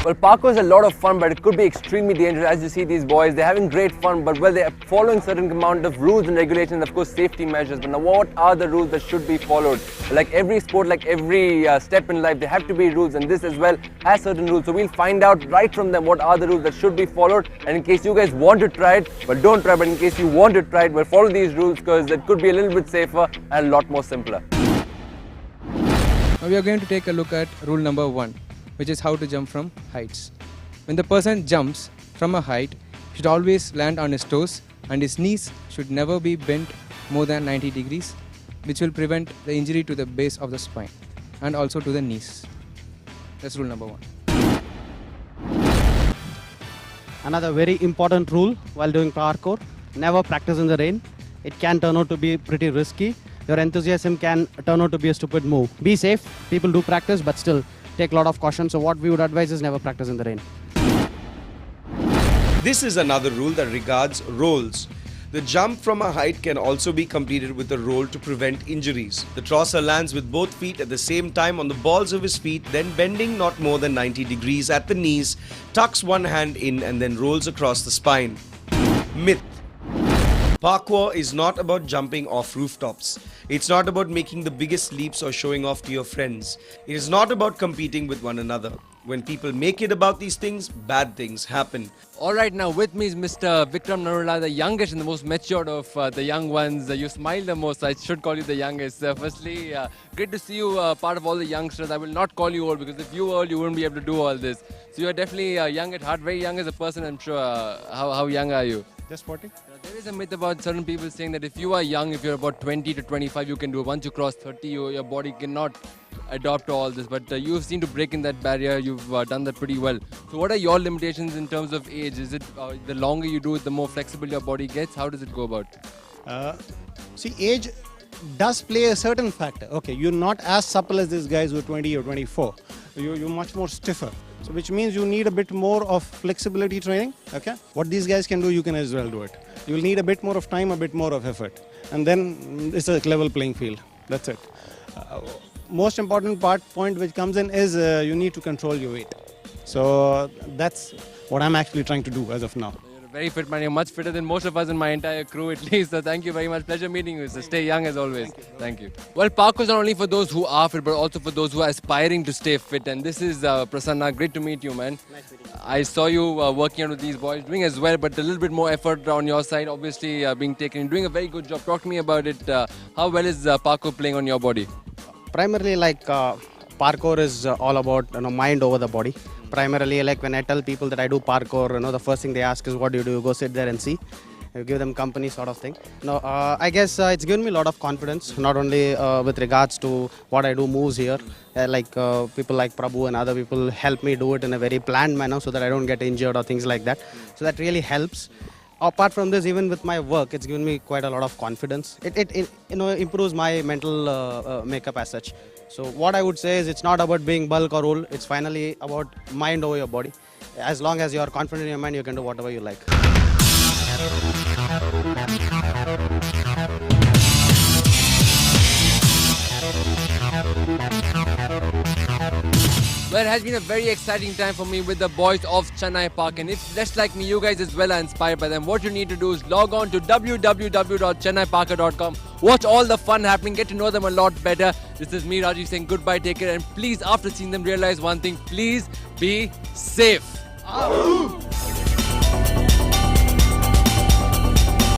Well, parkour is a lot of fun, but it could be extremely dangerous. As you see these boys, they're having great fun, but well, they're following certain amount of rules and regulations, of course, safety measures. But now, what are the rules that should be followed? Like every sport, like every step in life, there have to be rules, and this as well has certain rules. So we'll find out right from them what are the rules that should be followed. And in case you guys want to try it, well, don't try. But in case you want to try it, well, follow these rules because it could be a little bit safer and a lot more simpler. Now we are going to take a look at rule number 1, which is how to jump from heights. When the person jumps from a height, he should always land on his toes and his knees should never be bent more than 90 degrees, which will prevent the injury to the base of the spine and also to the knees. That's rule number 1. Another very important rule while doing parkour, never practice in the rain. It can turn out to be pretty risky. Your enthusiasm can turn out to be a stupid move. Be safe. People do practice, but still take a lot of caution. So what we would advise is never practice in the rain. This is another rule that regards rolls. The jump from a height can also be completed with a roll to prevent injuries. The tracer lands with both feet at the same time on the balls of his feet, then bending not more than 90 degrees at the knees, tucks one hand in and then rolls across the spine. Myth. Parkour is not about jumping off rooftops. It's not about making the biggest leaps or showing off to your friends. It is not about competing with one another. When people make it about these things, bad things happen. Alright, now with me is Mr. Vikram Narula, the youngest and the most matured of the young ones. You smile the most, so I should call you the youngest. Firstly, great to see you part of all the youngsters. I will not call you old because if you were old, you wouldn't be able to do all this. So you are definitely young at heart, very young as a person, I'm sure. How young are you? Just 40. There is a myth about certain people saying that if you are young, if you're about 20 to 25, you can do it. Once you cross 30, your body cannot adopt to all this. But you seem to break in that barrier. You've done that pretty well. So what are your limitations in terms of age? Is it the longer you do it, the more flexible your body gets? How does it go about? See, age does play a certain factor. Okay, you're not as supple as these guys who are 20 or 24. You're much more stiffer. So which means you need a bit more of flexibility training. Okay, what these guys can do, you can as well do it. You'll need a bit more of time, a bit more of effort, and then it's a level playing field. That's it. Most important point which comes in is you need to control your weight. So that's what I'm actually trying to do as of now. Very fit man, you're much fitter than most of us in my entire crew at least. So thank you very much. Pleasure meeting you. So stay young as always. Thank you. Well, parkour is not only for those who are fit, but also for those who are aspiring to stay fit. And this is Prasanna. Great to meet you, man. Nice meeting you. I saw you working out with these boys, doing as well, but a little bit more effort on your side, obviously being taken. You're doing a very good job. Talk to me about it. How well is parkour playing on your body? Primarily, parkour is all about mind over the body. Primarily, like when I tell people that I do parkour, the first thing they ask is, what do you do? Go sit there and see. You give them company sort of thing. I guess it's given me a lot of confidence, not only with regards to what I do moves here. People like Prabhu and other people help me do it in a very planned manner so that I don't get injured or things like that. So that really helps. Apart from this, even with my work, it's given me quite a lot of confidence. It improves my mental makeup as such. So what I would say is it's not about being bulk or old. It's finally about mind over your body. As long as you are confident in your mind, you can do whatever you like. Well, it has been a very exciting time for me with the boys of Chennai Park. And if just like me, you guys as well are inspired by them, what you need to do is log on to www.chennaiparkour.com. Watch all the fun happening, get to know them a lot better. This is me, Rajiv, saying goodbye, take care. And please, after seeing them, realize one thing. Please be safe.